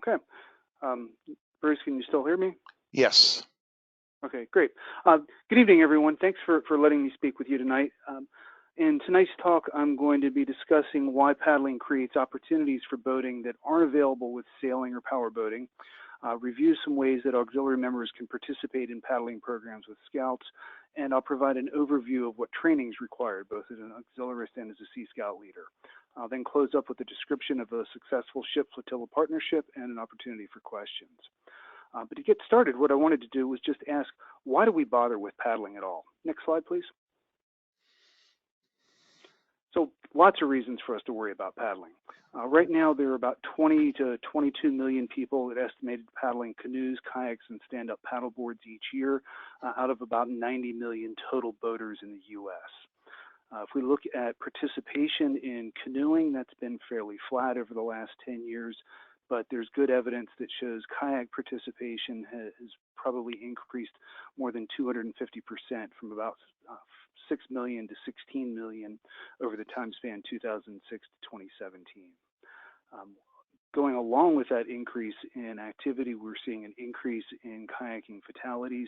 Okay. Bruce, can you still hear me? Yes. Okay, great. Good evening, everyone. Thanks for letting me speak with you tonight. In tonight's talk, I'm going to be discussing why paddling creates opportunities for boating that aren't available with sailing or power boating, review some ways that auxiliary members can participate in paddling programs with Scouts, and I'll provide an overview of what training is required, both as an auxiliarist and as a Sea Scout leader. I'll then close up with a description of a successful ship flotilla partnership and an opportunity for questions. But to get started, what I wanted to do was just ask, why do we bother with paddling at all? Next slide, please. So lots of reasons for us to worry about paddling. Right now, there are about 20 to 22 million people that estimated paddling canoes, kayaks, and stand-up paddle boards each year, out of about 90 million total boaters in the U.S. If we look at participation in canoeing, that's been fairly flat over the last 10 years, but there's good evidence that shows kayak participation has probably increased more than 250% from about 6 million to 16 million over the time span 2006 to 2017. Going along with that increase in activity, we're seeing an increase in kayaking fatalities.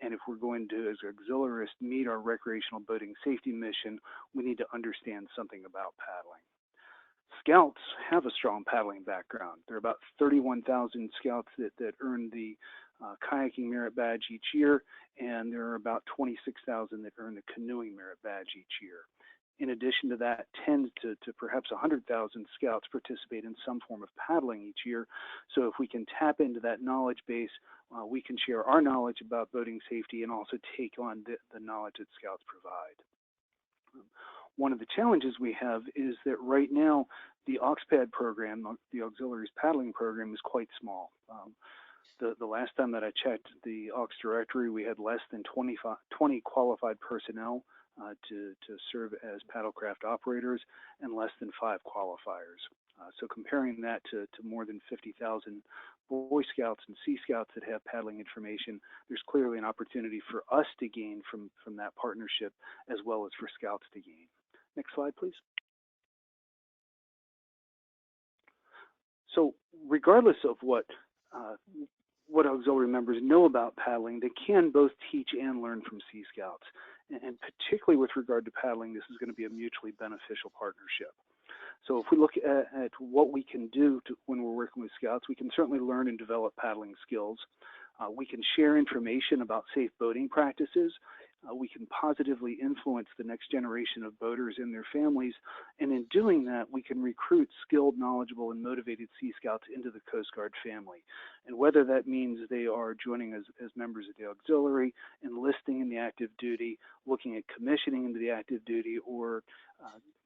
And if we're going to, as auxiliarists, meet our recreational boating safety mission, we need to understand something about paddling. Scouts have a strong paddling background. There are about 31,000 Scouts that earn the kayaking merit badge each year, and there are about 26,000 that earn the canoeing merit badge each year. In addition to that, 10 to perhaps 100,000 Scouts participate in some form of paddling each year. So if we can tap into that knowledge base, we can share our knowledge about boating safety and also take on the knowledge that Scouts provide. One of the challenges we have is that right now, the AuxPad program, the Auxiliaries Paddling Program, is quite small. The last time that I checked the Aux directory, we had less than 20 qualified personnel to serve as paddlecraft operators and less than 5 qualifiers. So comparing that to more than 50,000 Boy Scouts and Sea Scouts that have paddling information, there's clearly an opportunity for us to gain from that partnership as well as for Scouts to gain. Next slide, please. So regardless of what auxiliary members know about paddling, they can both teach and learn from Sea Scouts. And particularly with regard to paddling, this is going to be a mutually beneficial partnership. So if we look at what we can do when we're working with Scouts, we can certainly learn and develop paddling skills. We can share information about safe boating practices. We can positively influence the next generation of boaters and their families. And in doing that, we can recruit skilled, knowledgeable, and motivated Sea Scouts into the Coast Guard family. And whether that means they are joining as members of the auxiliary, enlisting in the active duty, looking at commissioning into the active duty, or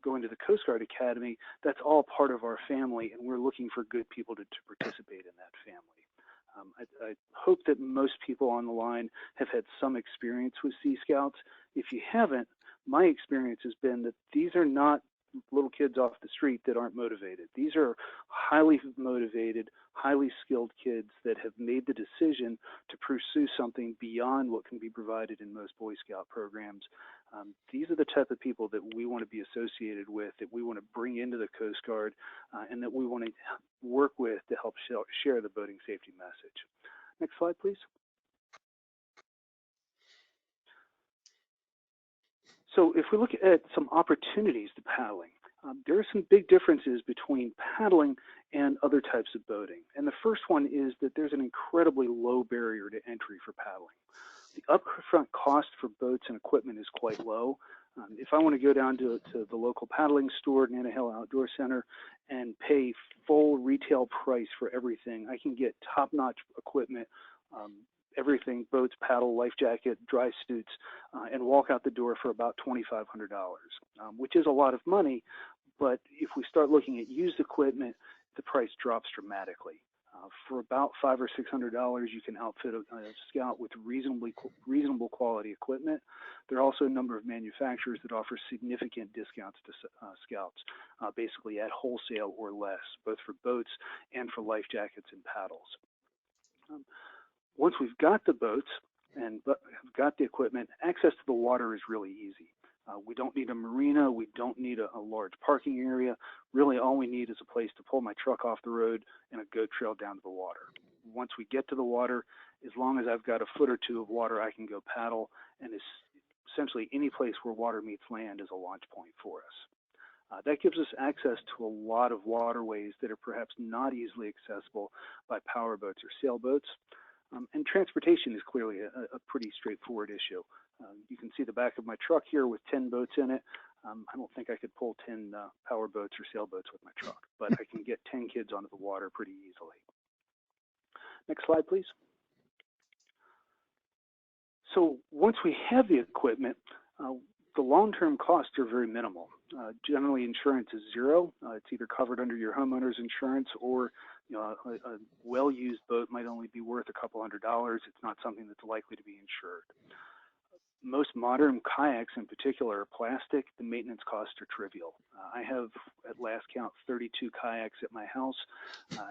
going to the Coast Guard Academy, that's all part of our family, and we're looking for good people to participate in that family. I hope that most people on the line have had some experience with Sea Scouts. If you haven't, my experience has been that these are not little kids off the street that aren't motivated. These are highly motivated, highly skilled kids that have made the decision to pursue something beyond what can be provided in most Boy Scout programs. These are the type of people that we want to be associated with, that we want to bring into the Coast Guard, and that we want to work with to help share the boating safety message. Next slide, please. So if we look at some opportunities to paddling, there are some big differences between paddling and other types of boating. And the first one is that there's an incredibly low barrier to entry for paddling. The upfront cost for boats and equipment is quite low. If I want to go down to the local paddling store at Nanahill Outdoor Center and pay full retail price for everything, I can get top-notch equipment, everything, boats, paddle, life jacket, dry suits, and walk out the door for about $2,500, which is a lot of money. But if we start looking at used equipment, the price drops dramatically. For about $500 or $600, you can outfit a Scout with reasonable quality equipment. There are also a number of manufacturers that offer significant discounts to Scouts, basically at wholesale or less, both for boats and for life jackets and paddles. Once we've got the boats and got the equipment, access to the water is really easy. We don't need a marina. We don't need a large parking area. Really, all we need is a place to pull my truck off the road and a goat trail down to the water. Once we get to the water, as long as I've got a foot or two of water, I can go paddle, and it's essentially any place where water meets land is a launch point for us. That gives us access to a lot of waterways that are perhaps not easily accessible by power boats or sailboats. And transportation is clearly a pretty straightforward issue. You can see the back of my truck here with 10 boats in it. I don't think I could pull 10 power boats or sailboats with my truck, but I can get 10 kids onto the water pretty easily. Next slide, please. So once we have the equipment, the long-term costs are very minimal. Generally, insurance is zero. It's either covered under your homeowner's insurance, or a well-used boat might only be worth a couple $100. It's not something that's likely to be insured. Most modern kayaks in particular are plastic. The maintenance costs are trivial. I have, at last count, 32 kayaks at my house.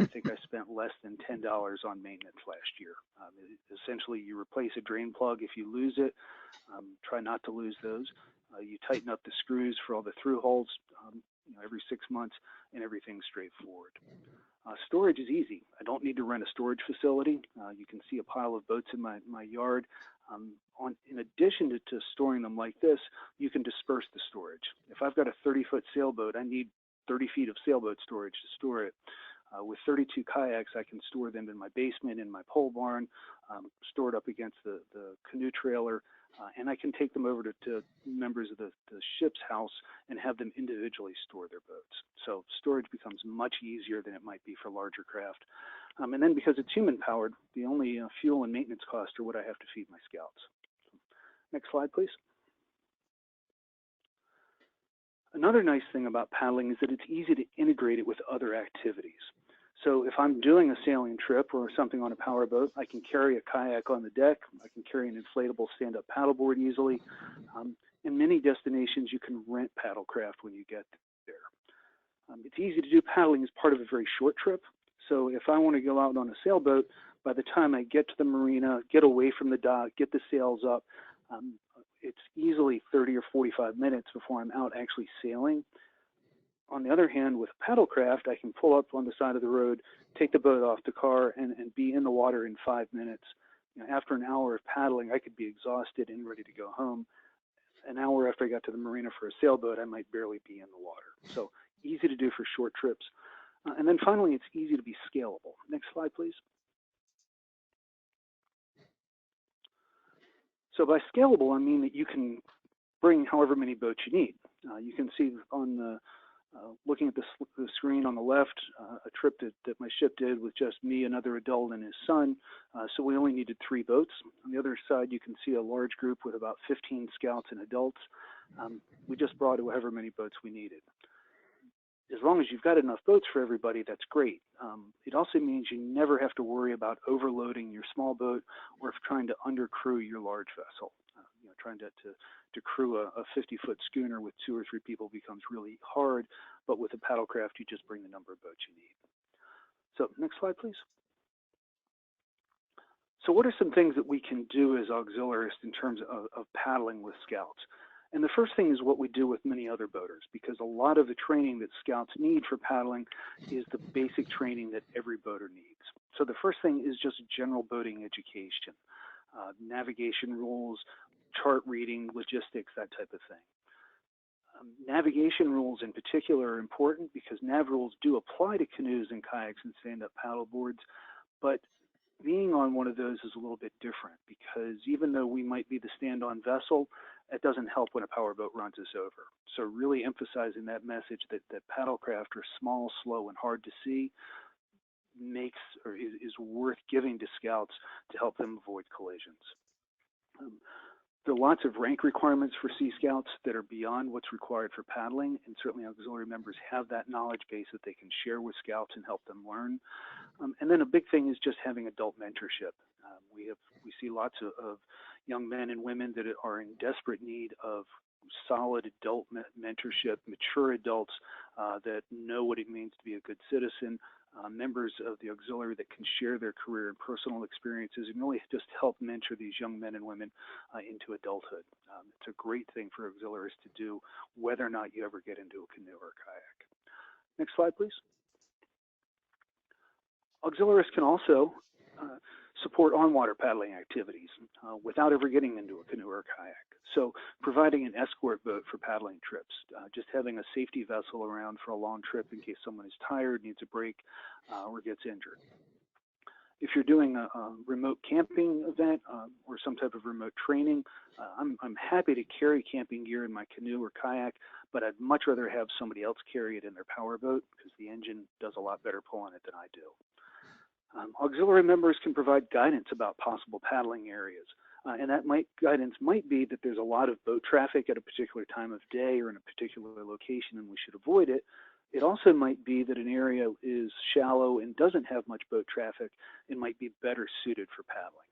I think I spent less than $10 on maintenance last year. Essentially, you replace a drain plug if you lose it. Try not to lose those. You tighten up the screws for all the through holes every 6 months, and everything's straightforward. Storage is easy. I don't need to rent a storage facility. You can see a pile of boats in my yard. In addition to storing them like this, you can disperse the storage. If I've got a 30-foot sailboat, I need 30 feet of sailboat storage to store it. With 32 kayaks, I can store them in my basement, in my pole barn, stored up against the canoe trailer, and I can take them over to members of the ship's house and have them individually store their boats. So storage becomes much easier than it might be for larger craft. And then because it's human-powered, the only fuel and maintenance costs are what I have to feed my scouts. Next slide, please. Another nice thing about paddling is that it's easy to integrate it with other activities. So if I'm doing a sailing trip or something on a powerboat, I can carry a kayak on the deck. I can carry an inflatable stand-up paddleboard easily. In many destinations, you can rent paddlecraft when you get there. It's easy to do paddling as part of a very short trip. So if I want to go out on a sailboat, by the time I get to the marina, get away from the dock, get the sails up, it's easily 30 or 45 minutes before I'm out actually sailing. On the other hand, with paddlecraft, I can pull up on the side of the road, take the boat off the car, and be in the water in 5 minutes. After an hour of paddling, I could be exhausted and ready to go home. An hour after I got to the marina for a sailboat, I might barely be in the water. So easy to do for short trips. And then finally, it's easy to be scalable. Next slide, please. So by scalable, I mean that you can bring however many boats you need. You can see on the looking at the screen on the left, a trip that my ship did with just me, another adult, and his son. So we only needed 3 boats. On the other side, you can see a large group with about 15 scouts and adults. We just brought however many boats we needed. As long as you've got enough boats for everybody, that's great. It also means you never have to worry about overloading your small boat or trying to undercrew your large vessel. Trying to crew a 50-foot schooner with 2 or 3 people becomes really hard, but with a paddlecraft, you just bring the number of boats you need. So next slide, please. So what are some things that we can do as auxiliarists in terms of paddling with scouts? And the first thing is what we do with many other boaters, because a lot of the training that scouts need for paddling is the basic training that every boater needs. So the first thing is just general boating education, navigation rules, chart reading, logistics, that type of thing. Navigation rules in particular are important because nav rules do apply to canoes and kayaks and stand-up paddleboards, but being on one of those is a little bit different because even though we might be the stand-on vessel, it doesn't help when a powerboat runs us over. So really emphasizing that message that paddlecraft are small, slow, and hard to see is worth giving to scouts to help them avoid collisions. There are lots of rank requirements for Sea Scouts that are beyond what's required for paddling, and certainly auxiliary members have that knowledge base that they can share with scouts and help them learn. And then a big thing is just having adult mentorship. We see lots of young men and women that are in desperate need of solid adult mentorship, mature adults that know what it means to be a good citizen, members of the auxiliary that can share their career and personal experiences and really just help mentor these young men and women into adulthood. It's a great thing for auxiliaries to do, whether or not you ever get into a canoe or a kayak. Next slide, please. Auxiliaries can also support on-water paddling activities without ever getting into a canoe or a kayak. So providing an escort boat for paddling trips, just having a safety vessel around for a long trip in case someone is tired, needs a break, or gets injured. If you're doing a remote camping event or some type of remote training, I'm happy to carry camping gear in my canoe or kayak, but I'd much rather have somebody else carry it in their powerboat because the engine does a lot better pulling it than I do. Auxiliary members can provide guidance about possible paddling areas. And that guidance might be that there's a lot of boat traffic at a particular time of day or in a particular location and we should avoid it. It also might be that an area is shallow and doesn't have much boat traffic and might be better suited for paddling.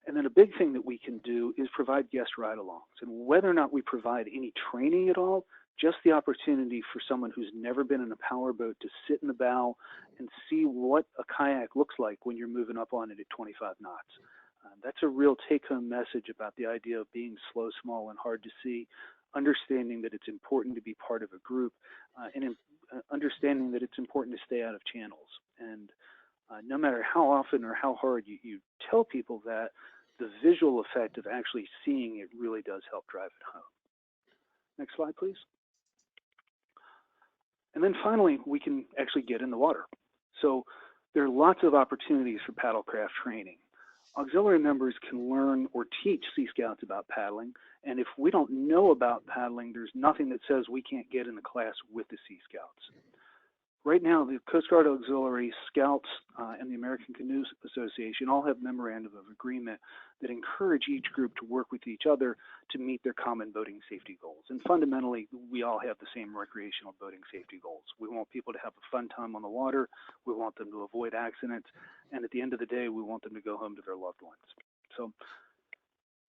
And then a big thing that we can do is provide guest ride-alongs. And whether or not we provide any training at all, just the opportunity for someone who's never been in a powerboat to sit in the bow and see what a kayak looks like when you're moving up on it at 25 knots. That's a real take-home message about the idea of being slow, small, and hard to see, understanding that it's important to be part of a group, and understanding that it's important to stay out of channels. And no matter how often or how hard you tell people that, the visual effect of actually seeing it really does help drive it home. Next slide, please. And then finally, we can actually get in the water. So there are lots of opportunities for paddlecraft training. Auxiliary members can learn or teach Sea Scouts about paddling, and if we don't know about paddling, there's nothing that says we can't get in the class with the Sea Scouts. Right now, the Coast Guard Auxiliary, Scouts, and the American Canoe Association all have memorandum of agreement that encourage each group to work with each other to meet their common boating safety goals. And fundamentally, we all have the same recreational boating safety goals. We want people to have a fun time on the water. We want them to avoid accidents. And at the end of the day, we want them to go home to their loved ones. So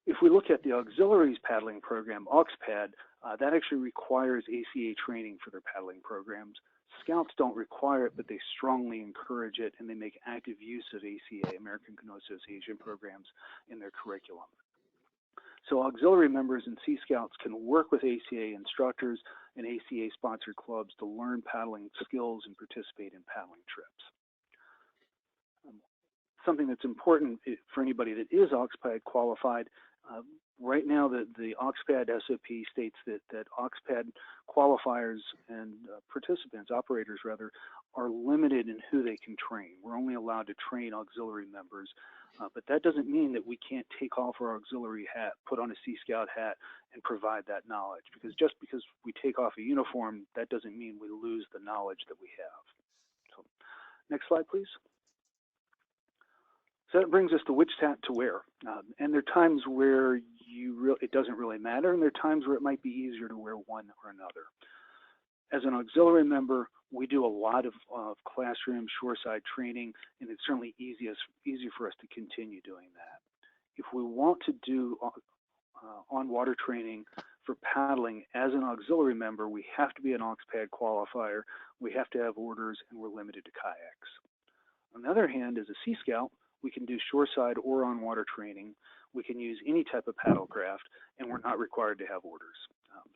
if we look at the auxiliaries paddling program, AuxPad, that actually requires ACA training for their paddling programs. Scouts don't require it, but they strongly encourage it, and they make active use of ACA, American Canoe Association programs, in their curriculum. So auxiliary members and Sea Scouts can work with ACA instructors and ACA-sponsored clubs to learn paddling skills and participate in paddling trips. Something that's important for anybody that is AuxPad qualified, right now the AuxPad SOP states that AuxPad qualifiers and participants, operators rather, are limited in who they can train. We're only allowed to train auxiliary members, but that doesn't mean that we can't take off our auxiliary hat, put on a Sea Scout hat, and provide that knowledge. Because just because we take off a uniform, that doesn't mean we lose the knowledge that we have. So, next slide, please. So that brings us to which hat to wear. And there are times where it doesn't really matter, and there are times where it might be easier to wear one or another. As an auxiliary member, we do a lot of classroom shoreside training, and it's certainly easier for us to continue doing that. If we want to do on-water training for paddling as an auxiliary member, we have to be an AuxPad qualifier, we have to have orders, and we're limited to kayaks. On the other hand, as a Sea Scout, we can do shoreside or on-water training. We can use any type of paddlecraft, and we're not required to have orders.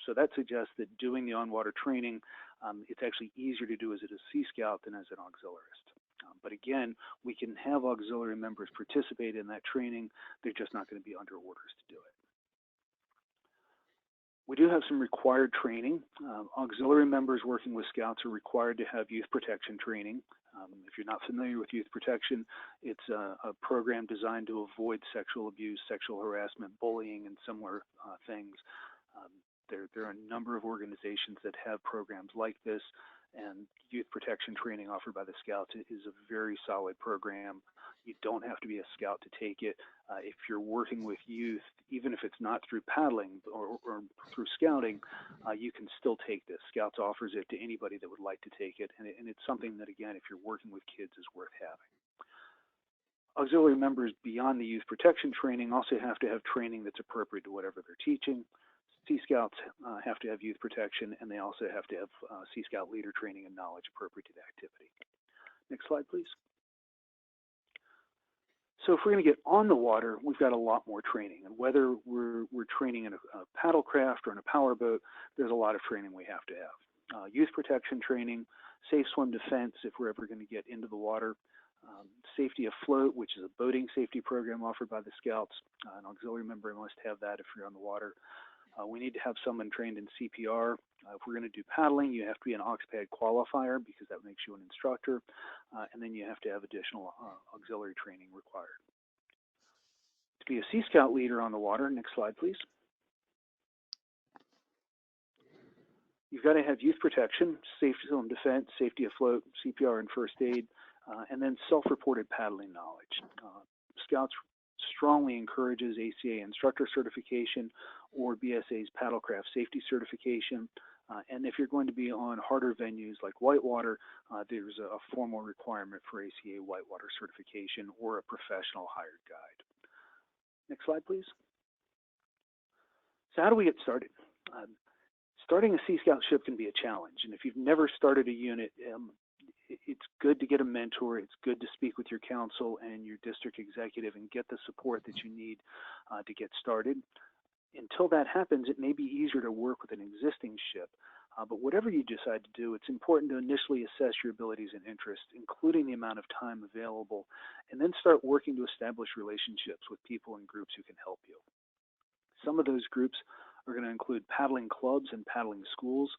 So that suggests that doing the on-water training, it's actually easier to do as a Sea Scout than as an auxiliarist. But again, we can have auxiliary members participate in that training. They're just not going to be under orders to do it. We do have some required training. Auxiliary members working with Scouts are required to have youth protection training. If you're not familiar with youth protection, it's a program designed to avoid sexual abuse, sexual harassment, bullying, and similar things. There are a number of organizations that have programs like this, and youth protection training offered by the Scouts is a very solid program. You don't have to be a Scout to take it. If you're working with youth, even if it's not through paddling or through scouting, you can still take this. Scouts offers it to anybody that would like to take it, and it's something that, again, if you're working with kids, is worth having. Auxiliary members beyond the youth protection training also have to have training that's appropriate to whatever they're teaching. Sea Scouts have to have youth protection, and they also have to have Sea Scout leader training and knowledge appropriate to the activity. Next slide, please. So if we're going to get on the water, we've got a lot more training. And whether we're training in a paddle craft or in a power boat, there's a lot of training we have to have. Youth protection training, safe swim defense if we're ever going to get into the water, safety afloat, which is a boating safety program offered by the Scouts. An auxiliary member must have that if you're on the water. We need to have someone trained in CPR. If we're going to do paddling, you have to be an AuxPad qualifier because that makes you an instructor. And then you have to have additional auxiliary training required. To be a Sea Scout leader on the water, next slide, please. You've got to have youth protection, safety swim defense, safety afloat, CPR and first aid, and then self-reported paddling knowledge. Scouts strongly encourages ACA instructor certification or BSA's paddlecraft safety certification. And if you're going to be on harder venues like whitewater, there's a formal requirement for ACA whitewater certification or a professional hired guide. Next slide, please. So how do we get started? Starting a Sea Scout ship can be a challenge, and if you've never started a unit, it's good to get a mentor. It's good to speak with your council and your district executive and get the support that you need to get started. Until that happens, it may be easier to work with an existing ship, but whatever you decide to do, it's important to initially assess your abilities and interests, including the amount of time available, and then start working to establish relationships with people and groups who can help you. Some of those groups are going to include paddling clubs and paddling schools.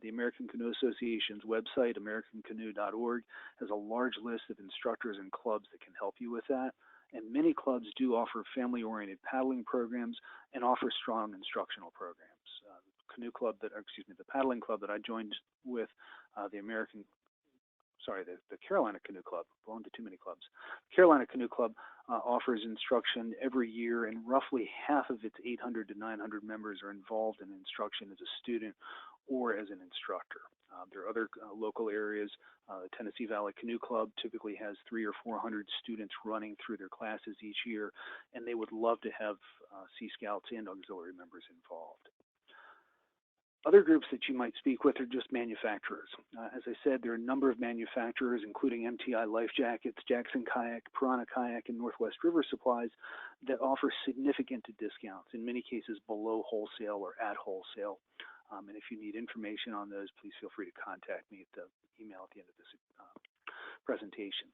The American Canoe Association's website, americancanoe.org, has a large list of instructors and clubs that can help you with that. And many clubs do offer family-oriented paddling programs and offer strong instructional programs. The paddling club that I joined with, the Carolina Canoe Club, belong to too many clubs. Carolina Canoe Club offers instruction every year, and roughly half of its 800 to 900 members are involved in instruction as a student or as an instructor. There are other local areas. Tennessee Valley Canoe Club typically has 300 or 400 students running through their classes each year, and they would love to have Sea Scouts and auxiliary members involved. Other groups that you might speak with are just manufacturers. As I said, there are a number of manufacturers, including MTI Life Jackets, Jackson Kayak, Piranha Kayak, and Northwest River Supplies, that offer significant discounts, in many cases below wholesale or at wholesale. And if you need information on those, please feel free to contact me at the email at the end of this presentation.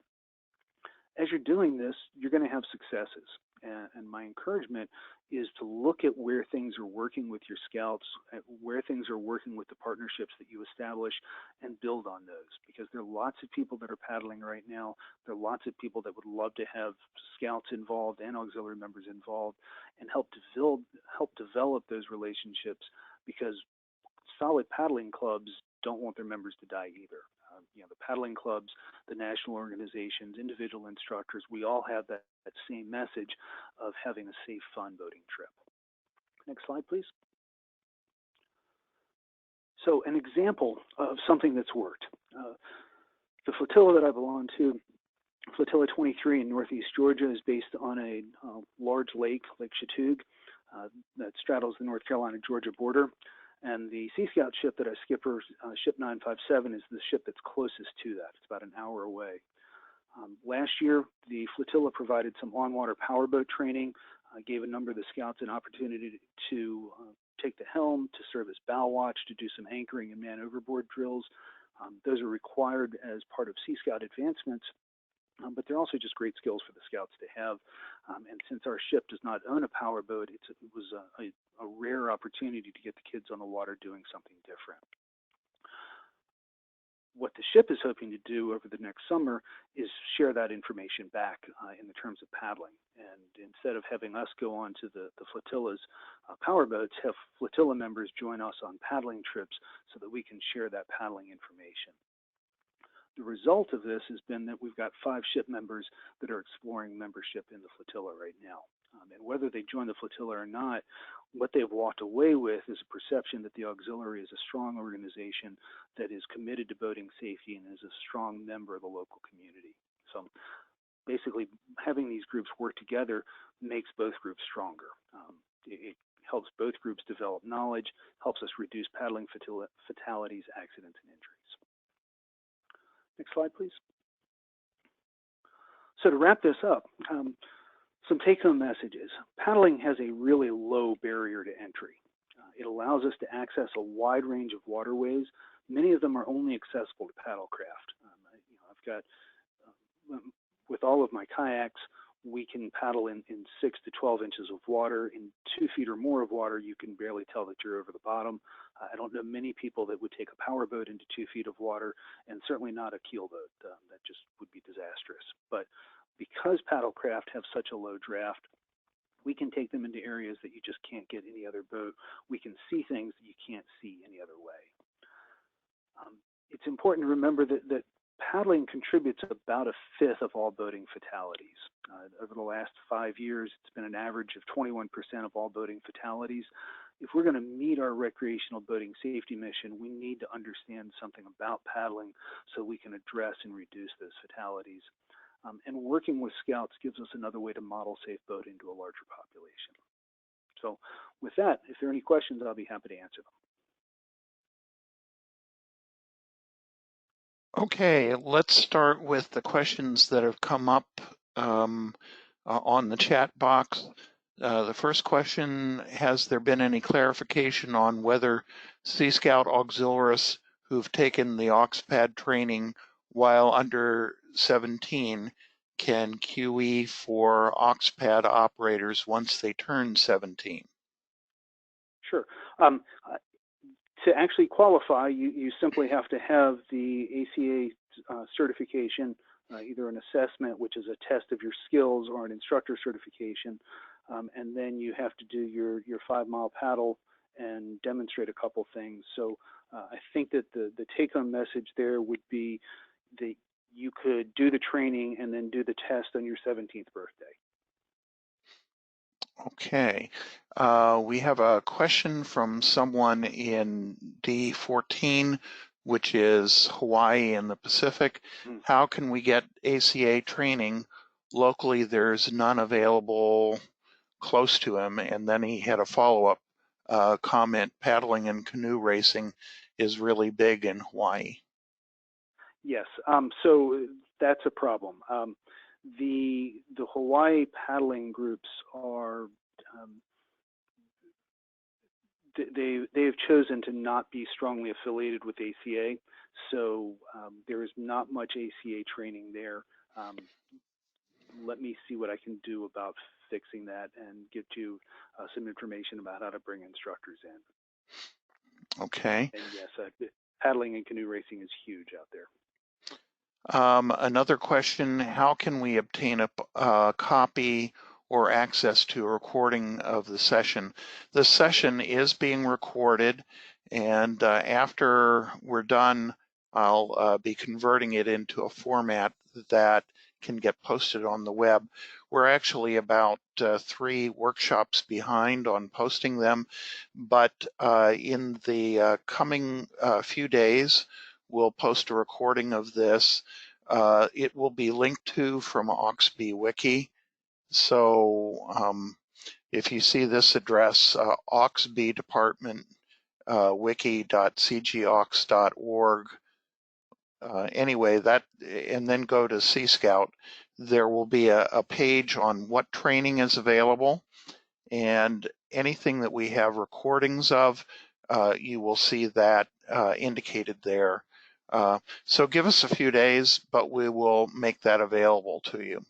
As you're doing this, you're going to have successes. And my encouragement is to look at where things are working with your Scouts, where things are working with the partnerships that you establish, and build on those. Because there are lots of people that are paddling right now. There are lots of people that would love to have Scouts involved and auxiliary members involved, and help develop those relationships, because solid paddling clubs don't want their members to die either. The paddling clubs, the national organizations, individual instructors, we all have that same message of having a safe, fun boating trip. Next slide, please. So an example of something that's worked. The flotilla that I belong to, Flotilla 23 in Northeast Georgia, is based on a large lake, Lake Chattooga, that straddles the North Carolina-Georgia border. And the Sea Scout ship that I skipper, ship 957, is the ship that's closest to that. It's about an hour away. Last year, the flotilla provided some on-water powerboat training, gave a number of the Scouts an opportunity to take the helm, to serve as bow watch, to do some anchoring and man overboard drills. Those are required as part of Sea Scout advancements, but they're also just great skills for the Scouts to have. And since our ship does not own a powerboat, it was a rare opportunity to get the kids on the water doing something different. What the ship is hoping to do over the next summer is share that information back in the terms of paddling. And instead of having us go on to the flotilla's powerboats, have flotilla members join us on paddling trips so that we can share that paddling information. The result of this has been that we've got 5 ship members that are exploring membership in the flotilla right now. And whether they join the flotilla or not, what they've walked away with is a perception that the auxiliary is a strong organization that is committed to boating safety and is a strong member of the local community. So basically, having these groups work together makes both groups stronger. It helps both groups develop knowledge, helps us reduce paddling fatalities, accidents, and injuries. Next slide, please. So to wrap this up, some take-home messages. Paddling has a really low barrier to entry. It allows us to access a wide range of waterways. Many of them are only accessible to paddlecraft. I've got, with all of my kayaks, we can paddle in 6 to 12 inches of water. In 2 feet or more of water, you can barely tell that you're over the bottom. I don't know many people that would take a power boat into 2 feet of water, and certainly not a keel boat. That just would be disastrous. But because paddlecraft have such a low draft, we can take them into areas that you just can't get any other boat. We can see things that you can't see any other way. It's important to remember that paddling contributes about 1/5 of all boating fatalities. Over the last 5 years, it's been an average of 21% of all boating fatalities. If we're going to meet our recreational boating safety mission, we need to understand something about paddling so we can address and reduce those fatalities. And working with Scouts gives us another way to model safe boating to a larger population. So with that, if there are any questions, I'll be happy to answer them. Okay, let's start with the questions that have come up on the chat box. The first question, has there been any clarification on whether Sea Scout auxiliarists who've taken the AuxPad training while under 17 can QE for AuxPad operators once they turn 17? Sure. To actually qualify, you simply have to have the ACA certification, either an assessment, which is a test of your skills, or an instructor certification. And then you have to do your 5-mile paddle and demonstrate a couple things. So I think that the take-home message there would be that you could do the training and then do the test on your 17th birthday. Okay, we have a question from someone in D14, which is Hawaii and the Pacific. How can we get ACA training? Locally, there's none available close to him. And then he had a follow-up comment, paddling and canoe racing is really big in Hawaii. Yes, so that's a problem. The Hawaii paddling groups are they have chosen to not be strongly affiliated with ACA, so there is not much ACA training there. Let me see what I can do about fixing that and get you some information about how to bring instructors in. Okay. And yes, paddling and canoe racing is huge out there. Another question, how can we obtain a copy or access to a recording of the session? The session is being recorded, and after we're done, I'll be converting it into a format that can get posted on the web. We're actually about 3 workshops behind on posting them, but in the coming few days, we'll post a recording of this. It will be linked to from AuxB Wiki. So if you see this address, AuxB Department wiki.cgaux.org, anyway, that, and then go to Sea Scout, there will be a page on what training is available, and anything that we have recordings of, you will see that indicated there. So give us a few days, but we will make that available to you.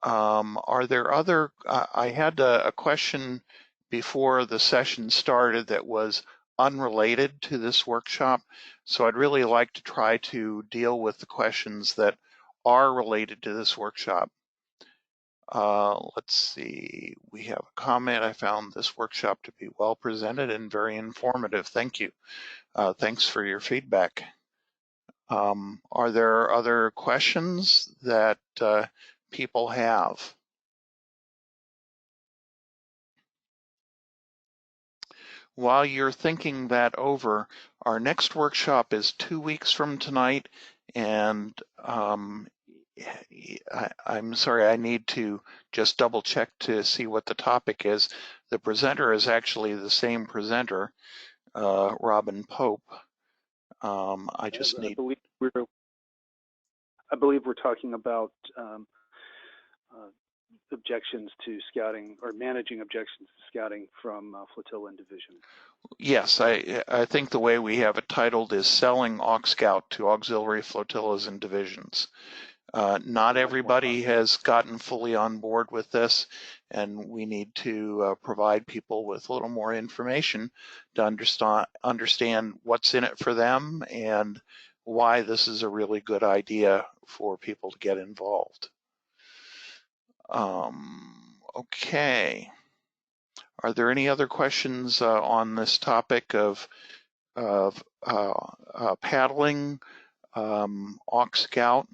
Are there other, I had a question before the session started that was unrelated to this workshop, so I'd really like to try to deal with the questions that are related to this workshop. Let's see, we have a comment. I found this workshop to be well presented and very informative. Thank you. Thanks for your feedback. Are there other questions that people have? While you're thinking that over, our next workshop is 2 weeks from tonight, and I'm sorry, I need to just double check to see what the topic is. The presenter is actually the same presenter, Robin Pope. I believe we're talking about objections to scouting or managing objections to scouting from flotilla and division. Yes, I think the way we have it titled is selling AuxScout to auxiliary flotillas and divisions. Not everybody has gotten fully on board with this, and we need to provide people with a little more information to understand what's in it for them and why this is a really good idea for people to get involved. Okay. Are there any other questions on this topic of paddling, AuxScout?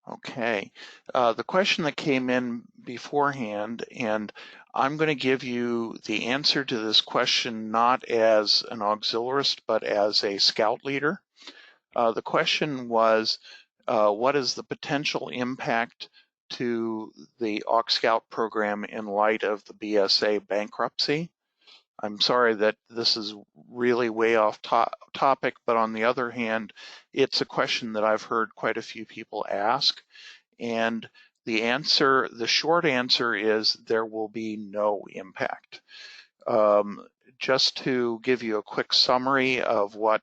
Okay. The question that came in beforehand, and I'm going to give you the answer to this question not as an auxiliarist, but as a scout leader. The question was, what is the potential impact to the AuxScout program in light of the BSA bankruptcy? I'm sorry that this is really way off topic, but on the other hand, it's a question that I've heard quite a few people ask. And the short answer is there will be no impact. Just to give you a quick summary of what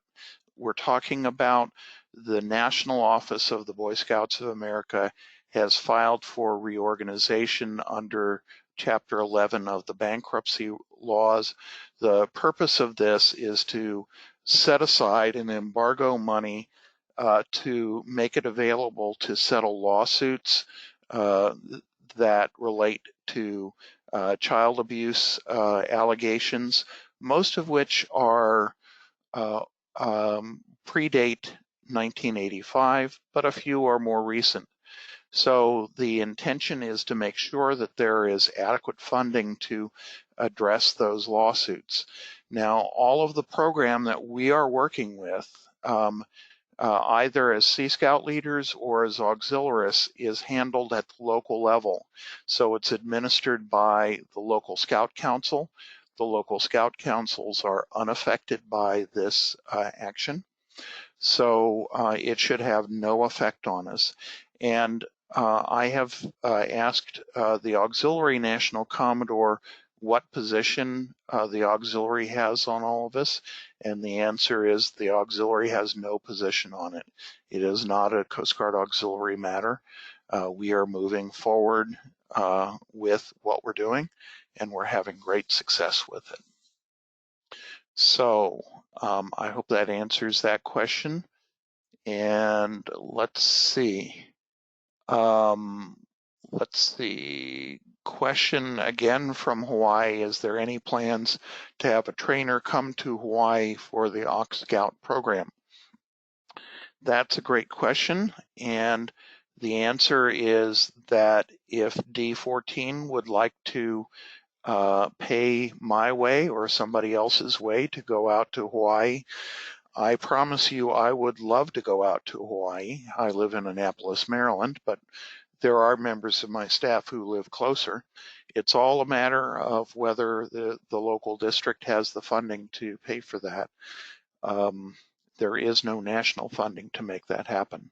we're talking about, the National Office of the Boy Scouts of America has filed for reorganization under Chapter 11 of the bankruptcy laws. The purpose of this is to set aside and embargo money to make it available to settle lawsuits that relate to child abuse allegations, most of which are predate 1985, but a few are more recent. So the intention is to make sure that there is adequate funding to address those lawsuits. Now, all of the program that we are working with, either as Sea Scout leaders or as auxiliarists, is handled at the local level. So it's administered by the local Scout Council. The local Scout Councils are unaffected by this action. So it should have no effect on us. And I have asked the Auxiliary National Commodore what position the Auxiliary has on all of this, and the answer is the Auxiliary has no position on it. It is not a Coast Guard Auxiliary matter. We are moving forward with what we're doing, and we're having great success with it. So I hope that answers that question. And let's see. Question again from Hawaii, is there any plans to have a trainer come to Hawaii for the AuxScout program? That's a great question, and the answer is that if D14 would like to pay my way or somebody else's way to go out to Hawaii, I promise you I would love to go out to Hawaii. I live in Annapolis, Maryland, but there are members of my staff who live closer. It's all a matter of whether the local district has the funding to pay for that. There is no national funding to make that happen.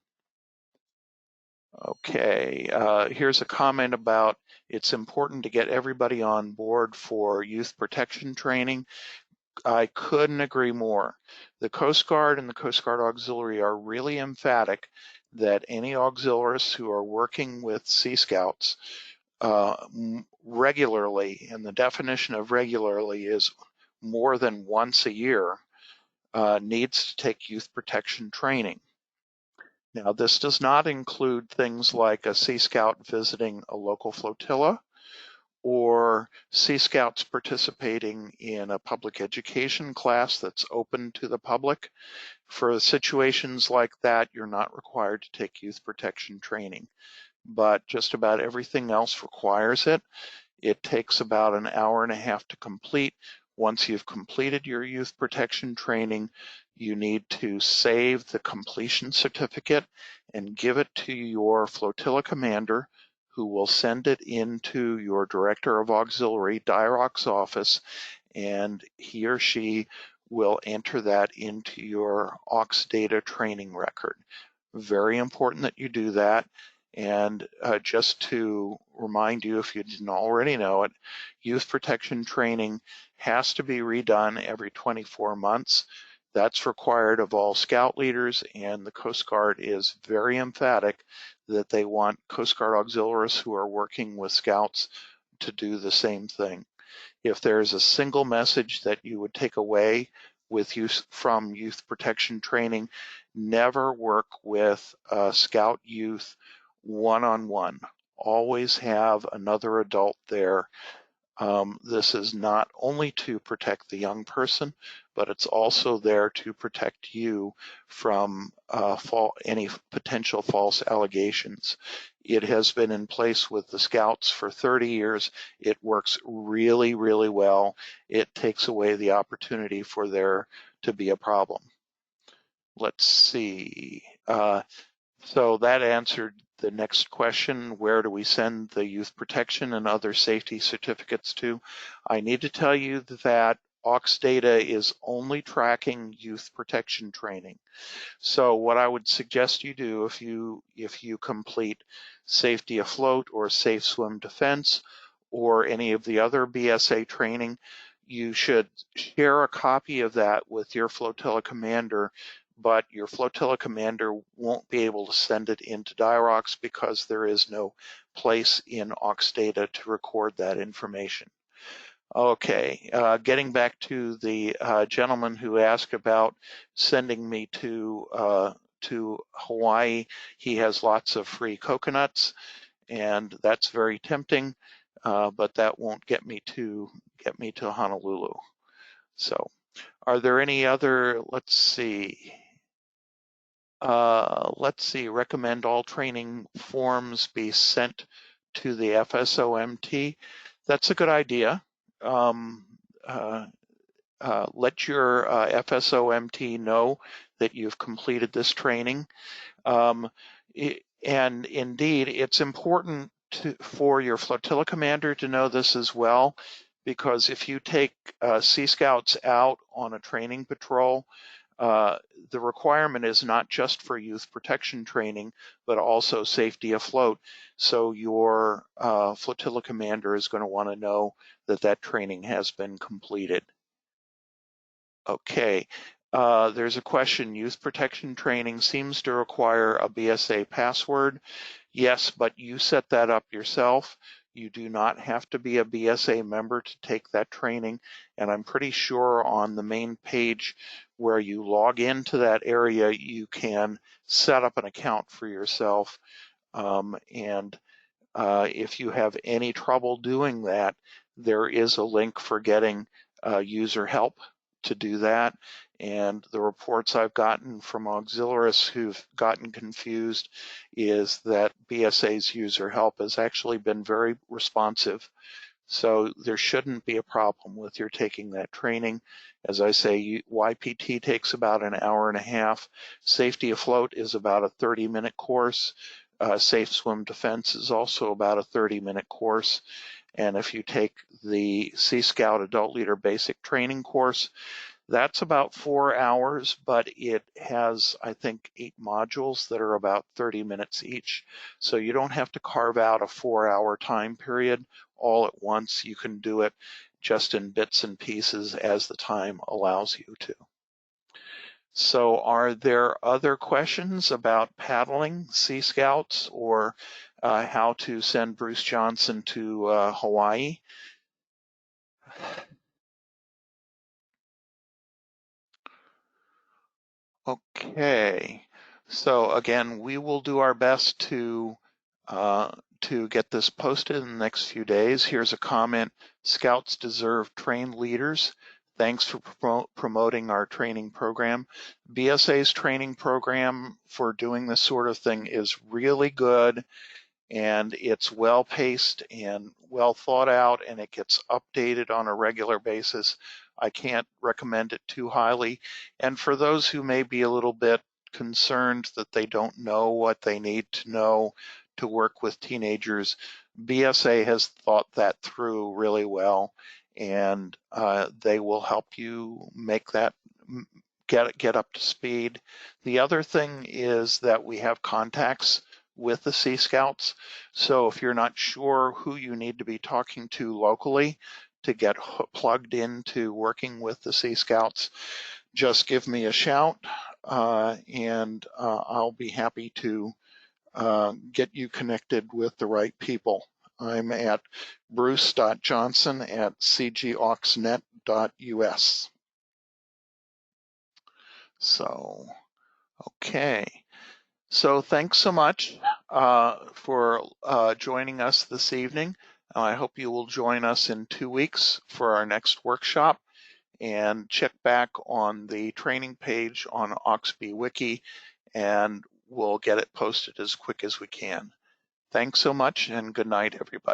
Okay, here's a comment about it's important to get everybody on board for youth protection training. I couldn't agree more. The Coast Guard and the Coast Guard Auxiliary are really emphatic that any auxiliarists who are working with Sea Scouts regularly, and the definition of regularly is more than once a year, needs to take youth protection training. Now, this does not include things like a Sea Scout visiting a local flotilla, or Sea Scouts participating in a public education class that's open to the public. For situations like that, you're not required to take youth protection training, but just about everything else requires it. It takes about an hour and a half to complete. Once you've completed your youth protection training, you need to save the completion certificate and give it to your flotilla commander, who will send it into your Director of Auxiliary, DIROC's office, and he or she will enter that into your Aux data training record. Very important that you do that. And just to remind you, if you didn't already know it, youth protection training has to be redone every 24 months. That's required of all Scout leaders, and the Coast Guard is very emphatic that they want Coast Guard auxiliaries who are working with Scouts to do the same thing. If there's a single message that you would take away with use from youth protection training, never work with Scout youth one-on-one. Always have another adult there. This is not only to protect the young person, but it's also there to protect you from any potential false allegations. It has been in place with the Scouts for 30 years. It works really, really well. It takes away the opportunity for there to be a problem. Let's see. So that answered the next question, where do we send the youth protection and other safety certificates to? I need to tell you that Aux data is only tracking youth protection training. So what I would suggest you do if you complete Safety Afloat or Safe Swim Defense or any of the other BSA training, you should share a copy of that with your flotilla commander, but your flotilla commander won't be able to send it into DIROX because there is no place in Aux data to record that information. Okay, getting back to the gentleman who asked about sending me to Hawaii. He has lots of free coconuts, and that's very tempting, but that won't get me to Honolulu. So, are there any other? Let's see. Recommend all training forms be sent to the FSOMT. That's a good idea. Let your FSOMT know that you've completed this training. And indeed, it's important for your flotilla commander to know this as well, because if you take Sea Scouts out on a training patrol, the requirement is not just for youth protection training, but also safety afloat. So your flotilla commander is going to want to know that that training has been completed. Okay, there's a question. Youth protection training seems to require a BSA password. Yes, but you set that up yourself. You do not have to be a BSA member to take that training. And I'm pretty sure on the main page where you log into that area, you can set up an account for yourself. If you have any trouble doing that, there is a link for getting user help to do that. And the reports I've gotten from auxiliarists who've gotten confused is that BSA's user help has actually been very responsive. So there shouldn't be a problem with your taking that training. As I say, YPT takes about an hour and a half. Safety Afloat is about a 30-minute course. Safe Swim Defense is also about a 30-minute course. And if you take the Sea Scout Adult Leader Basic Training course, that's about 4 hours, but it has, I think, 8 modules that are about 30 minutes each. So you don't have to carve out a 4-hour time period all at once. You can do it just in bits and pieces as the time allows you to. So are there other questions about paddling Sea Scouts or how to send Bruce Johnson to Hawaii? Okay, so again, we will do our best to get this posted in the next few days. Here's a comment: Scouts deserve trained leaders. Thanks for promoting our training program. BSA's training program for doing this sort of thing is really good, and it's well paced and well thought out, and it gets updated on a regular basis. I can't recommend it too highly. And for those who may be a little bit concerned that they don't know what they need to know to work with teenagers, BSA has thought that through really well, and they will help you make that get up to speed. The other thing is that we have contacts with the Sea Scouts. So if you're not sure who you need to be talking to locally to get plugged into working with the Sea Scouts, just give me a shout, and I'll be happy to get you connected with the right people. I'm at bruce.johnson@cgauxnet.us. So, okay. So thanks so much for joining us this evening. I hope you will join us in 2 weeks for our next workshop, and check back on the training page on AuxB Wiki, and we'll get it posted as quick as we can. Thanks so much, and good night, everybody.